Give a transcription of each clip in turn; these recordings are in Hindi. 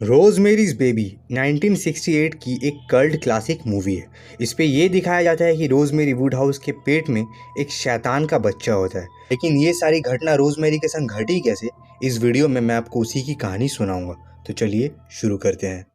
रोज़मेरीज़ बेबी 1968 की एक कल्ट क्लासिक मूवी है। इस पे ये दिखाया जाता है कि रोज़मेरी वुडहाउस के पेट में एक शैतान का बच्चा होता है। लेकिन ये सारी घटना रोज़मेरी के संग घटी कैसे, इस वीडियो में मैं आपको उसी की कहानी सुनाऊंगा। तो चलिए शुरू करते हैं।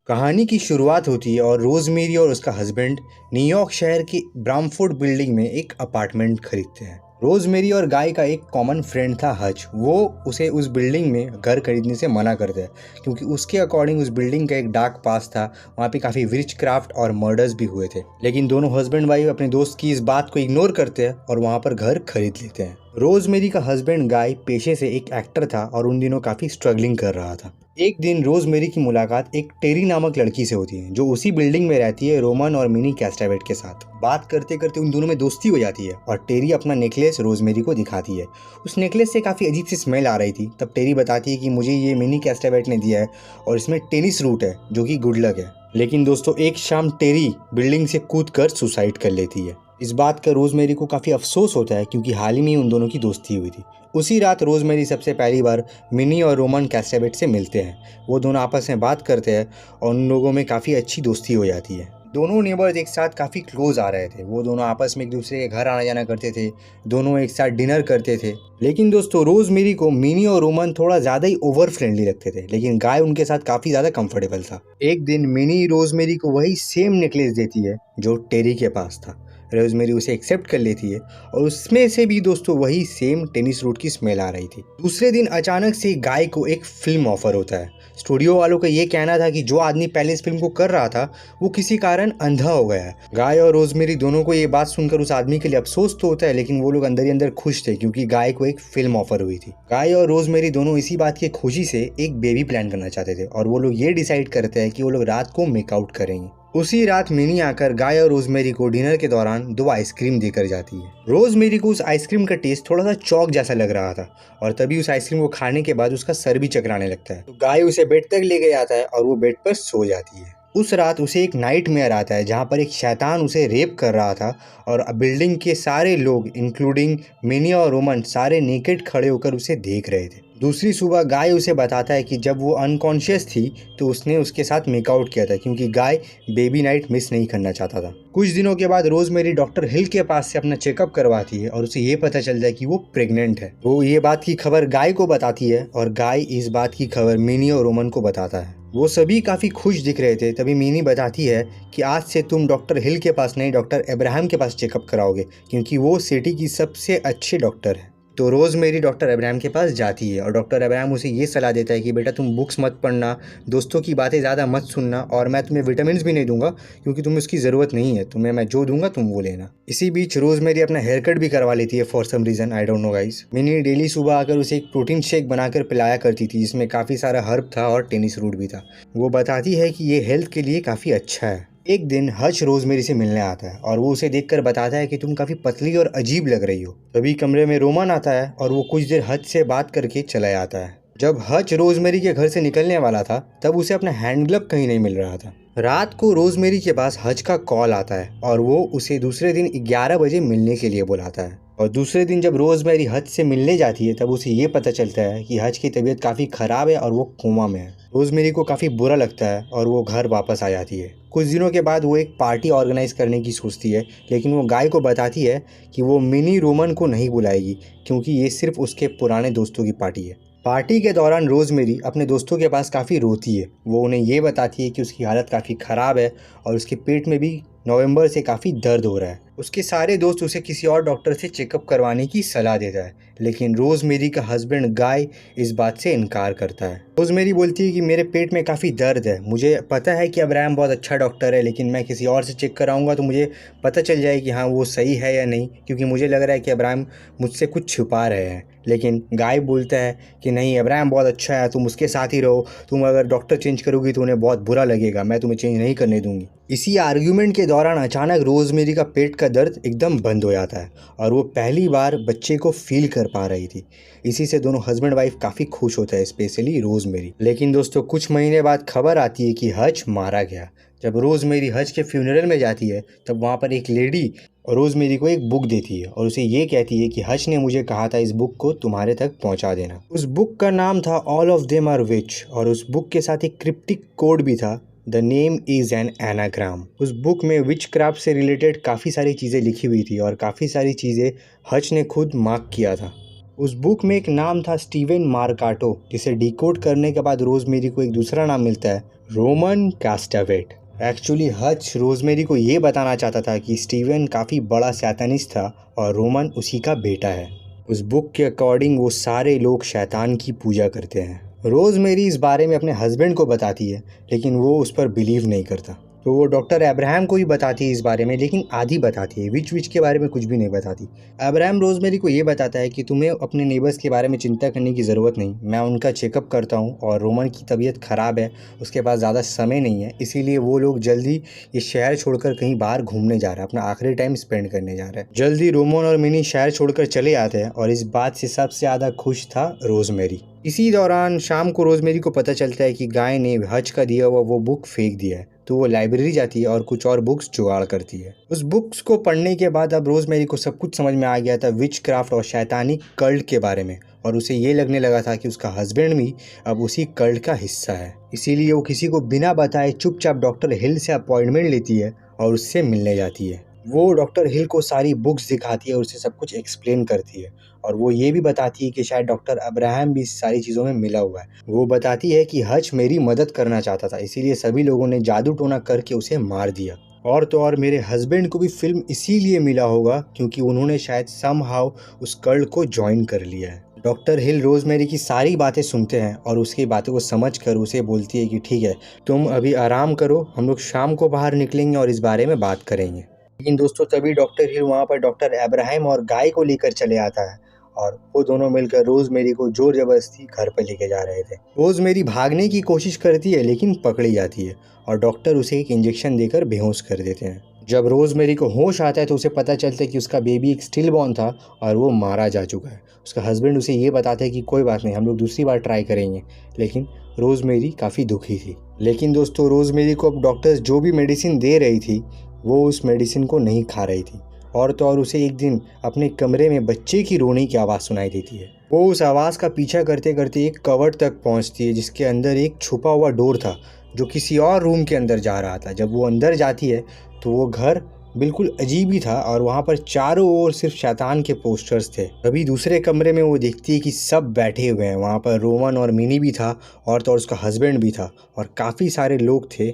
कहानी की शुरुआत होती है और रोज़मेरी और उसका हस्बैंड न्यूयॉर्क शहर की ब्रामफोर्ड बिल्डिंग में एक अपार्टमेंट खरीदते हैं। रोज़मेरी और गाय का एक कॉमन फ्रेंड था हच। वो उसे उस बिल्डिंग में घर खरीदने से मना करता है क्योंकि उसके अकॉर्डिंग उस बिल्डिंग का एक डार्क पास था। वहाँ पे काफ़ी विच क्राफ्ट और मर्डर्स भी हुए थे। लेकिन दोनों हस्बैंड वाइफ अपने दोस्त की इस बात को इग्नोर करते हैं और वहाँ पर घर खरीद लेते हैं। रोज़मेरी का हस्बैंड गाय पेशे से एक एक्टर था और उन दिनों काफ़ी स्ट्रगलिंग कर रहा था। एक दिन रोज़मेरी की मुलाकात एक टेरी नामक लड़की से होती है जो उसी बिल्डिंग में रहती है रोमन और मिनी कैस्टावेट के साथ। बात करते करते उन दोनों में दोस्ती हो जाती है और टेरी अपना नेकलेस रोज़मेरी को दिखाती है। उस नेकलेस से काफ़ी अजीब सी स्मेल आ रही थी। तब टेरी बताती है कि मुझे ये मिनी कैस्टावेट ने दिया है और इसमें टेनिस रूट है जो कि गुड लक है। लेकिन दोस्तों, एक शाम टेरी बिल्डिंग से कूद कर सुसाइड कर लेती है। इस बात का रोज़मेरी को काफ़ी अफसोस होता है क्योंकि हाल ही में उन दोनों की दोस्ती हुई थी। उसी रात रोज़मेरी सबसे पहली बार मिनी और रोमन कैस्टावेट से मिलते हैं। वो दोनों आपस में बात करते हैं और उन लोगों में काफ़ी अच्छी दोस्ती हो जाती है। दोनों नेबर्स एक साथ काफ़ी क्लोज आ रहे थे। वो दोनों आपस में एक दूसरे के घर आना जाना करते थे। दोनों एक साथ डिनर करते थे। लेकिन दोस्तों, रोज़मेरी को मिनी और रोमन थोड़ा ज़्यादा ही ओवर फ्रेंडली लगते थे, लेकिन गाय उनके साथ काफ़ी ज़्यादा कंफर्टेबल था। एक दिन मिनी रोज़मेरी को वही सेम नेकलेस देती है जो टेरी के पास था। रोज़मेरी उसे एक्सेप्ट कर लेती है और उसमें से भी दोस्तों वही सेम टेनिस रूट की स्मेल आ रही थी। दूसरे दिन अचानक से गाय को एक फिल्म ऑफर होता है। स्टूडियो वालों का ये कहना था कि जो आदमी पहले इस फिल्म को कर रहा था वो किसी कारण अंधा हो गया है। गाय और रोज़मेरी दोनों को ये बात सुनकर उस आदमी के लिए अफसोस तो होता है, लेकिन वो लोग अंदर ही अंदर खुश थे क्योंकि गाय को एक फिल्म ऑफर हुई थी। गाय और रोज़मेरी दोनों इसी बात की खुशी से एक बेबी प्लान करना चाहते थे और वो लोग ये डिसाइड करते हैं कि वो लोग रात को मेकआउट करेंगे। उसी रात मिनी आकर गाय और रोज़मेरी को डिनर के दौरान 2 आइसक्रीम देकर जाती है। रोज़मेरी को उस आइसक्रीम का टेस्ट थोड़ा सा चौक जैसा लग रहा था और तभी उस आइसक्रीम को खाने के बाद उसका सर भी चकराने लगता है। तो गाय उसे बेड तक लेके जाता है और वो बेड पर सो जाती है। उस रात उसे एक नाइटमेयर आता है जहाँ पर एक शैतान उसे रेप कर रहा था और बिल्डिंग के सारे लोग इंक्लूडिंग मिनी और रोमन सारे नेकेड खड़े होकर उसे देख रहे थे। दूसरी सुबह गाय उसे बताता है कि जब वो अनकॉन्शियस थी तो उसने उसके साथ मेकआउट किया था क्योंकि गाय बेबी नाइट मिस नहीं करना चाहता था। कुछ दिनों के बाद रोज़मेरी डॉक्टर हिल के पास से अपना चेकअप करवाती है और उसे ये पता चलता है कि वो प्रेग्नेंट है। वो ये बात की खबर गाय को बताती है और गाय इस बात की खबर मिनी और रोमन को बताता है। वो सभी काफ़ी खुश दिख रहे थे। तभी मिनी बताती है कि आज से तुम डॉक्टर हिल के पास नहीं, डॉक्टर अब्राहम के पास चेकअप कराओगे क्योंकि वो सिटी की सबसे अच्छे डॉक्टर है। तो रोज़मेरी डॉक्टर अब्राहम के पास जाती है और डॉक्टर अब्राहम उसे ये सलाह देता है कि बेटा तुम बुक्स मत पढ़ना, दोस्तों की बातें ज़्यादा मत सुनना और मैं तुम्हें विटामिन भी नहीं दूंगा क्योंकि तुम्हें उसकी ज़रूरत नहीं है। तुम्हें मैं जो दूंगा तुम वो लेना। इसी बीच रोज़मेरी अपना हेयर कट भी करवा लेती है for some reason, I don't know guys. Mini daily सुबह आकर उसे एक प्रोटीन शेक बनाकर पिलाया करती थी जिसमें काफ़ी सारा हर्ब था और टेनिस रूट भी था। वो बताती है कि ये हेल्थ के लिए काफ़ी अच्छा है। एक दिन हच रोज़मेरी से मिलने आता है और वो उसे देखकर बताता है कि तुम काफ़ी पतली और अजीब लग रही हो। तभी कमरे में रोमन आता है और वो कुछ देर हच से बात करके चला जाता है। जब हच रोज़मेरी के घर से निकलने वाला था तब उसे अपना हैंड ग्लव कहीं नहीं मिल रहा था। रात को रोज़मेरी के पास हच का कॉल आता है और वो उसे दूसरे दिन 11 बजे मिलने के लिए बुलाता है। और दूसरे दिन जब रोज़मेरी हच से मिलने जाती है तब उसे ये पता चलता है कि हच की तबीयत काफ़ी ख़राब है और वो कोमा में है। रोज़मेरी को काफ़ी बुरा लगता है और वो घर वापस आ जाती है। कुछ दिनों के बाद वो एक पार्टी ऑर्गेनाइज करने की सोचती है, लेकिन वो गाय को बताती है कि वो मिनी रोमन को नहीं बुलाएगी क्योंकि ये सिर्फ उसके पुराने दोस्तों की पार्टी है। पार्टी के दौरान रोज़मेरी अपने दोस्तों के पास काफ़ी रोती है। वो उन्हें ये बताती है कि उसकी हालत काफ़ी ख़राब है और उसके पेट में भी नवंबर से काफ़ी दर्द हो रहा है। उसके सारे दोस्त उसे किसी और डॉक्टर से चेकअप करवाने की सलाह देता है, लेकिन रोज़मेरी का हस्बैंड गाय इस बात से इनकार करता है। रोज़मेरी बोलती है कि मेरे पेट में काफ़ी दर्द है, मुझे पता है कि अब्राहम बहुत अच्छा डॉक्टर है, लेकिन मैं किसी और से चेक कराऊंगा तो मुझे पता चल जाए कि हाँ वो सही है या नहीं, क्योंकि मुझे लग रहा है कि अब्राहम मुझसे कुछ छुपा रहे हैं। लेकिन गाय बोलता है कि नहीं, अब्राहम बहुत अच्छा है, तुम उसके साथ ही रहो, तुम अगर डॉक्टर चेंज करोगी तो उन्हें बहुत बुरा लगेगा, मैं तुम्हें चेंज नहीं करने दूंगी। इसी आर्ग्यूमेंट के दौरान अचानक रोज़मेरी का पेट का दर्द एकदम बंद हो जाता है और वो पहली बार बच्चे को फील कर पा रही थी। इसी से दोनों हस्बैंड वाइफ काफ़ी खुश होता है, स्पेशली रोज़मेरी। लेकिन दोस्तों, कुछ महीने बाद खबर आती है कि हच मारा गया। जब रोज़मेरी हज के फ्यूनरल में जाती है तब वहाँ पर एक लेडी रोज़मेरी को एक बुक देती है और उसे ये कहती है कि हज ने मुझे कहा था इस बुक को तुम्हारे तक पहुँचा देना। उस बुक का नाम था ऑल ऑफ देम आर विच और उस बुक के साथ एक क्रिप्टिक कोड भी था, the name is an anagram. उस बुक में विच क्राफ्ट से रिलेटेड काफ़ी सारी चीज़ें लिखी हुई थी और काफ़ी सारी चीज़ें हज ने खुद मार्क किया था। उस बुक में एक नाम था स्टीवन मार्काटो, जिसे डिकोड करने के बाद रोज़मेरी को एक दूसरा नाम मिलता है, रोमन कास्टावेट। एक्चुअली हच रोज़मेरी को ये बताना चाहता था कि स्टीवन काफ़ी बड़ा शैतानिस्ट था और रोमन उसी का बेटा है। उस बुक के अकॉर्डिंग वो सारे लोग शैतान की पूजा करते हैं। रोज़मेरी इस बारे में अपने हस्बैंड को बताती है लेकिन वो उस पर बिलीव नहीं करता, तो वो डॉक्टर अब्राहम को ही बताती है इस बारे में, लेकिन आधी बताती है, विच के बारे में कुछ भी नहीं बताती। अब्राहम रोज़मेरी को ये बताता है कि तुम्हें अपने नेबर्स के बारे में चिंता करने की ज़रूरत नहीं, मैं उनका चेकअप करता हूँ और रोमन की तबीयत ख़राब है, उसके पास ज़्यादा समय नहीं है, इसीलिए वो लोग जल्दी ये शहर छोड़कर कहीं बाहर घूमने जा रहा है, अपना आखिरी टाइम स्पेंड करने जा रहा है। जल्दी रोमन और मिनी शहर छोड़कर चले आते हैं और इस बात से सबसे ज़्यादा खुश था रोज़मेरी। इसी दौरान शाम को रोज़मेरी को पता चलता है कि गाय ने हज का दिया हुआ वो बुक फेंक दिया है, तो वो लाइब्रेरी जाती है और कुछ और बुक्स जुगाड़ करती है। उस बुक्स को पढ़ने के बाद अब रोज़मेरी को सब कुछ समझ में आ गया था विच क्राफ्ट और शैतानी कल्ट के बारे में, और उसे ये लगने लगा था कि उसका हस्बैंड भी अब उसी कल्ट का हिस्सा है। इसीलिए वो किसी को बिना बताए चुपचाप डॉक्टर हिल से अपॉइंटमेंट लेती है और उससे मिलने जाती है। वो डॉक्टर हिल को सारी बुक्स दिखाती है और उसे सब कुछ एक्सप्लेन करती है और वो ये भी बताती है कि शायद डॉक्टर अब्राहम भी इस सारी चीज़ों में मिला हुआ है। वो बताती है कि हज मेरी मदद करना चाहता था, इसीलिए सभी लोगों ने जादू टोना करके उसे मार दिया। और तो और मेरे हस्बैंड को भी फिल्म इसीलिए मिला होगा क्योंकि उन्होंने शायद समहाउ उस कल्ट को ज्वाइन कर लिया है। डॉक्टर हिल रोज़मेरी की सारी बातें सुनते हैं और उसकी बातों को समझकर उसे बोलती है कि ठीक है, तुम अभी आराम करो, हम लोग शाम को बाहर निकलेंगे और इस बारे में बात करेंगे। लेकिन दोस्तों तभी डॉक्टर हिल वहाँ पर डॉक्टर अब्राहम और गाय को लेकर चले आता है और वो दोनों मिलकर रोज़मेरी को जोर जबरदस्ती घर पर लेके जा रहे थे। रोज़मेरी भागने की कोशिश करती है लेकिन पकड़ी जाती है और डॉक्टर उसे एक इंजेक्शन देकर बेहोश कर देते हैं। जब रोज़मेरी को होश आता है तो उसे पता चलता है कि उसका बेबी एक स्टिल बॉर्न था और वो मारा जा चुका है। उसका हस्बैंड उसे ये बताता है कि कोई बात नहीं, हम लोग दूसरी बार ट्राई करेंगे, लेकिन रोज़मेरी काफ़ी दुखी थी। लेकिन दोस्तों रोज़मेरी को अब डॉक्टर्स जो भी मेडिसिन दे रही थी वो उस मेडिसिन को नहीं खा रही थी, और तो और उसे एक दिन अपने कमरे में बच्चे की रोने की आवाज़ सुनाई देती है। वो उस आवाज़ का पीछा करते करते एक कवर्ड तक पहुंचती है जिसके अंदर एक छुपा हुआ डोर था जो किसी और रूम के अंदर जा रहा था। जब वो अंदर जाती है तो वो घर बिल्कुल अजीब ही था और वहाँ पर चारों ओर सिर्फ शैतान के पोस्टर्स थे। तभी दूसरे कमरे में वो देखती है कि सब बैठे हुए हैं, वहाँ पर रोमन और मिनी भी था और तो और उसका हस्बैंड भी था और काफ़ी सारे लोग थे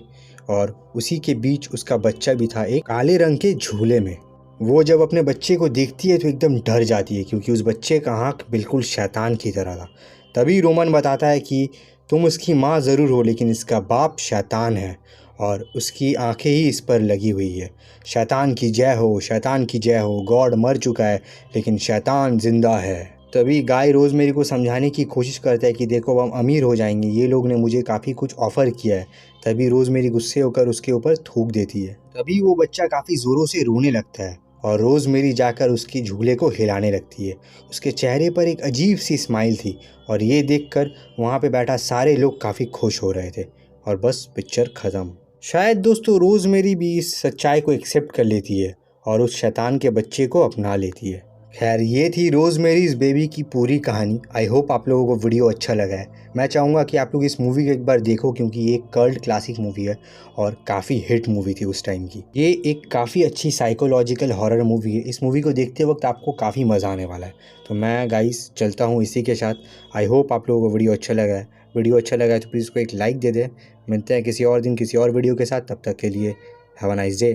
और उसी के बीच उसका बच्चा भी था एक काले रंग के झूले में। वो जब अपने बच्चे को देखती है तो एकदम डर जाती है क्योंकि उस बच्चे का आँख बिल्कुल शैतान की तरह था। तभी रोमन बताता है कि तुम उसकी माँ ज़रूर हो लेकिन इसका बाप शैतान है और उसकी आंखें ही इस पर लगी हुई है। शैतान की जय हो, शैतान की जय हो, गॉड मर चुका है लेकिन शैतान जिंदा है। तभी गाय रोज़मेरी को समझाने की कोशिश करता है कि देखो हम अमीर हो जाएंगे, ये लोग ने मुझे काफ़ी कुछ ऑफ़र किया है। तभी रोज़मेरी गुस्से होकर उसके ऊपर थूक देती है। तभी वो बच्चा काफ़ी ज़ोरों से रोने लगता है और रोज़मेरी जाकर उसकी झूले को हिलाने लगती है। उसके चेहरे पर एक अजीब सी स्माइल थी और ये देखकर वहाँ पे बैठा सारे लोग काफ़ी खुश हो रहे थे और बस पिक्चर ख़त्म। शायद दोस्तों रोज़मेरी भी इस सच्चाई को एक्सेप्ट कर लेती है और उस शैतान के बच्चे को अपना लेती है। खैर ये थी रोज़मेरीज़ बेबी की पूरी कहानी। आई होप आप लोगों को वीडियो अच्छा लगा है। मैं चाहूँगा कि आप लोग इस मूवी को एक बार देखो क्योंकि ये एक कल्ट क्लासिक मूवी है और काफ़ी हिट मूवी थी उस टाइम की। ये एक काफ़ी अच्छी साइकोलॉजिकल हॉरर मूवी है। इस मूवी को देखते वक्त आपको काफ़ी मज़ा आने वाला है। तो मैं गाइस चलता हूँ इसी के साथ। आई होप आप लोगों को वीडियो अच्छा लगा है। वीडियो अच्छा लगा है तो प्लीज़ इसको एक लाइक दे दें। मिलते हैं किसी और दिन किसी और वीडियो के साथ। तब तक के लिए हैव अ नाइस डे।